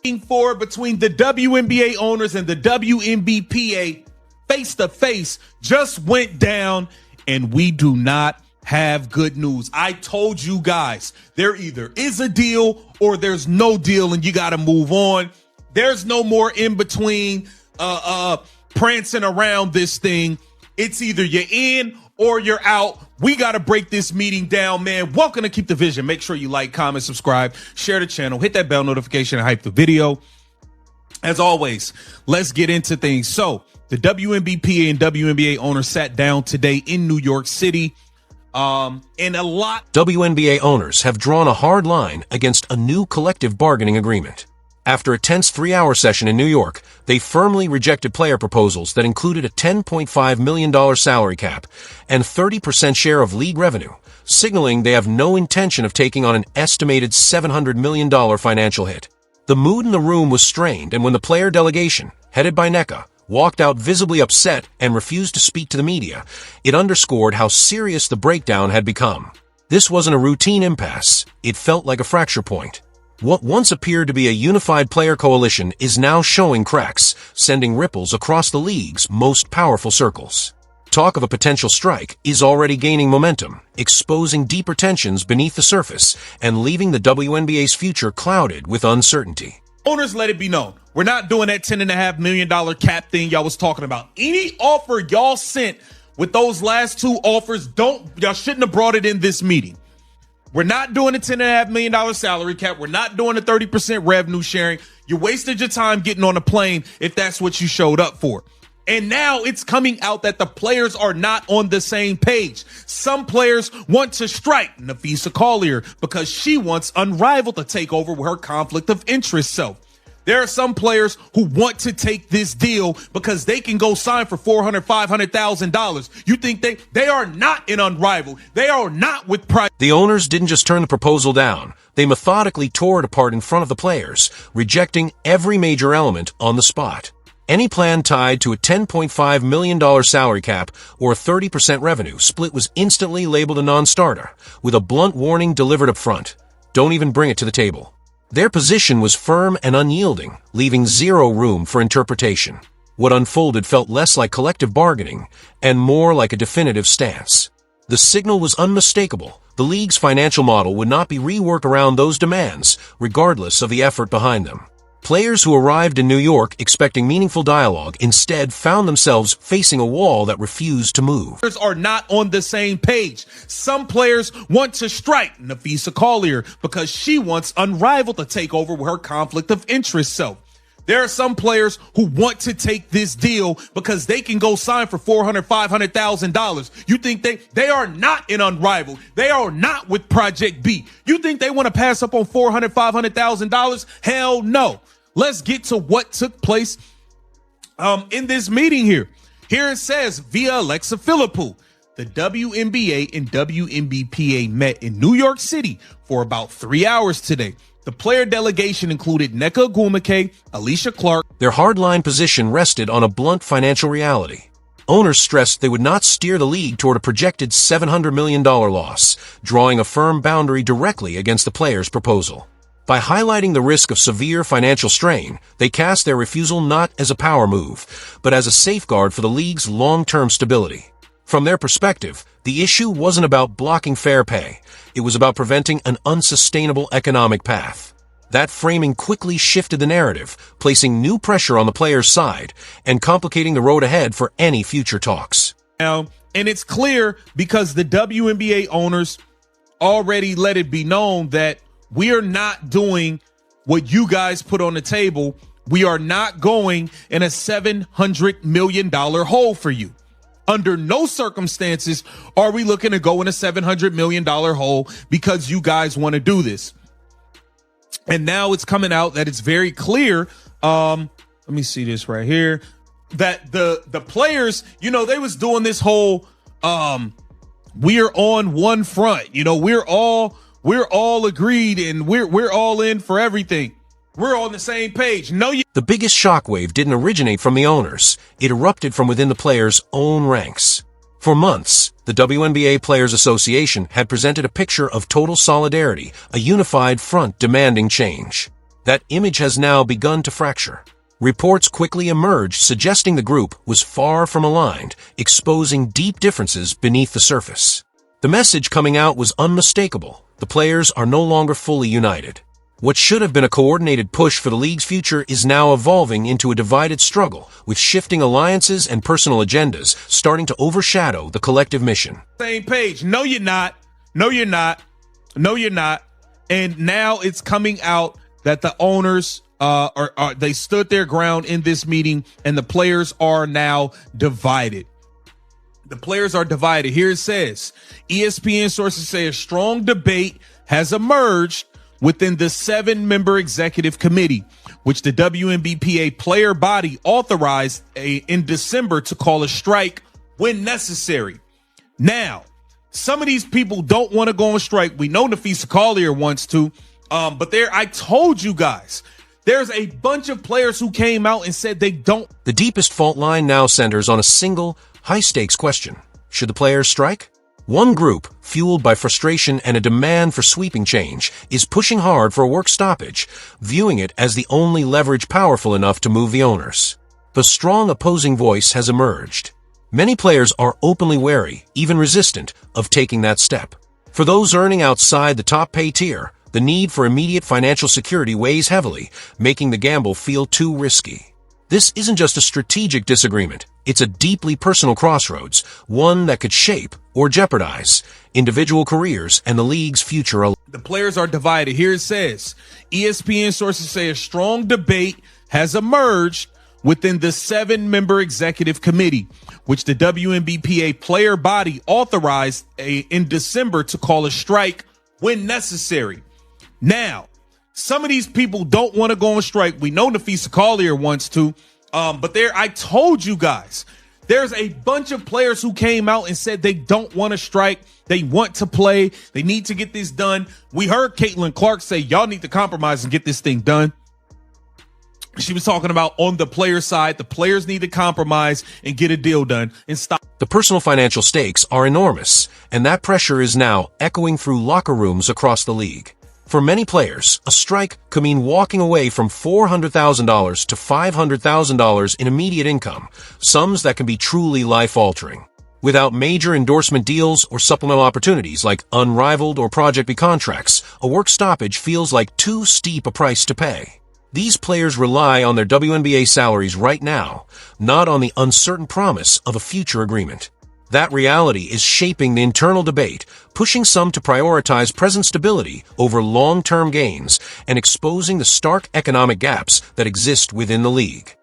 For between the WNBA owners and the WNBPA face-to-face just went down, and we do not have good news. I told you guys, there either is a deal or there's no deal, and you got to move on. There's no more in between prancing around this thing. It's either you're in or you're out. We got to break this meeting down, man. Welcome to Keep the Vision. Make sure you like, comment, subscribe, share the channel, hit that bell notification, and hype the video. As always, let's get into things. So the WNBPA and WNBA owners sat down today in New York City. And a lot. WNBA owners have drawn a hard line against a new collective bargaining agreement. After a tense 3-hour session in New York, they firmly rejected player proposals that included a $10.5 million salary cap and 30% share of league revenue, signaling they have no intention of taking on an estimated $700 million financial hit. The mood in the room was strained, and when the player delegation, headed by NECA, walked out visibly upset and refused to speak to the media, it underscored how serious the breakdown had become. This wasn't a routine impasse. It felt like a fracture point. What once appeared to be a unified player coalition is now showing cracks, sending ripples across the league's most powerful circles. Talk of a potential strike is already gaining momentum, exposing deeper tensions beneath the surface and leaving the WNBA's future clouded with uncertainty. Owners, let it be known, we're not doing that $10.5 million cap thing y'all was talking about. Any offer y'all sent with those last two offers, y'all shouldn't have brought it in this meeting. We're not doing a $10.5 million salary cap. We're not doing a 30% revenue sharing. You wasted your time getting on a plane if that's what you showed up for. And now it's coming out that the players are not on the same page. Some players want to strike Nafisa Collier because she wants Unrivaled to take over with her conflict of interest self. There are some players who want to take this deal because they can go sign for $400,000, $500,000. You think they are not in Unrivaled. They are not with Pride. The owners didn't just turn the proposal down. They methodically tore it apart in front of the players, rejecting every major element on the spot. Any plan tied to a $10.5 million salary cap or 30% revenue split was instantly labeled a non-starter, with a blunt warning delivered up front. Don't even bring it to the table. Their position was firm and unyielding, leaving zero room for interpretation. What unfolded felt less like collective bargaining and more like a definitive stance. The signal was unmistakable. The league's financial model would not be reworked around those demands, regardless of the effort behind them. Players who arrived in New York expecting meaningful dialogue instead found themselves facing a wall that refused to move. Players are not on the same page. Some players want to strike Nafisa Collier because she wants Unrivaled to take over with her conflict of interest self. There are some players who want to take this deal because they can go sign for $400,000, $500,000. You think they are not in Unrivaled. They are not with Project B. You think they want to pass up on $400,000, $500,000? Hell no. Let's get to what took place in this meeting here. Here it says, via Alexa Philippou, the WNBA and WNBPA met in New York City for about 3 hours today. The player delegation included Nneka Ogwumike, Alicia Clark. Their hardline position rested on a blunt financial reality. Owners stressed they would not steer the league toward a projected $700 million loss, drawing a firm boundary directly against the players' proposal. By highlighting the risk of severe financial strain, they cast their refusal not as a power move, but as a safeguard for the league's long-term stability. From their perspective, the issue wasn't about blocking fair pay. It was about preventing an unsustainable economic path. That framing quickly shifted the narrative, placing new pressure on the players' side and complicating the road ahead for any future talks. Now, and it's clear because the WNBA owners already let it be known that we are not doing what you guys put on the table. We are not going in a $700 million hole for you. Under no circumstances are we looking to go in a $700 million hole because you guys want to do this. And now it's coming out that it's very clear. Let me see this right here. That the players, they was doing this whole we're on one front. We're all agreed and we're all in for everything. We're on the same page. The biggest shockwave didn't originate from the owners. It erupted from within the players' own ranks. For months, the WNBA Players Association had presented a picture of total solidarity, a unified front demanding change. That image has now begun to fracture. Reports quickly emerged suggesting the group was far from aligned, exposing deep differences beneath the surface. The message coming out was unmistakable. The players are no longer fully united. What should have been a coordinated push for the league's future is now evolving into a divided struggle, with shifting alliances and personal agendas starting to overshadow the collective mission. Same page. No, you're not. No, you're not. No, you're not. And now it's coming out that the owners they stood their ground in this meeting, and the players are now divided. The players are divided. Here it says, ESPN sources say a strong debate has emerged within the 7-member executive committee, which the WNBA player body authorized in December to call a strike when necessary. Now, some of these people don't want to go on strike. We know Nafisa Collier wants to, but I told you guys, there's a bunch of players who came out and said they don't. The deepest fault line now centers on a single, high-stakes question. Should the players strike? One group, fueled by frustration and a demand for sweeping change, is pushing hard for a work stoppage, viewing it as the only leverage powerful enough to move the owners. The strong opposing voice has emerged. Many players are openly wary, even resistant, of taking that step. For those earning outside the top pay tier, the need for immediate financial security weighs heavily, making the gamble feel too risky. This isn't just a strategic disagreement. It's a deeply personal crossroads, one that could shape or jeopardize individual careers and the league's future. The players are divided. Here it says, ESPN sources say a strong debate has emerged within the 7-member executive committee, which the WNBA player body authorized in December to call a strike when necessary. Now, some of these people don't want to go on strike. We know Nafisa Collier wants to, but I told you guys, there's a bunch of players who came out and said they don't want to strike. They want to play. They need to get this done. We heard Caitlin Clark say, y'all need to compromise and get this thing done. She was talking about on the player side, the players need to compromise and get a deal done and stop. The personal financial stakes are enormous, and that pressure is now echoing through locker rooms across the league. For many players, a strike could mean walking away from $400,000 to $500,000 in immediate income, sums that can be truly life-altering. Without major endorsement deals or supplemental opportunities like unrivaled or Project B contracts, a work stoppage feels like too steep a price to pay. These players rely on their WNBA salaries right now, not on the uncertain promise of a future agreement. That reality is shaping the internal debate, pushing some to prioritize present stability over long-term gains and exposing the stark economic gaps that exist within the league.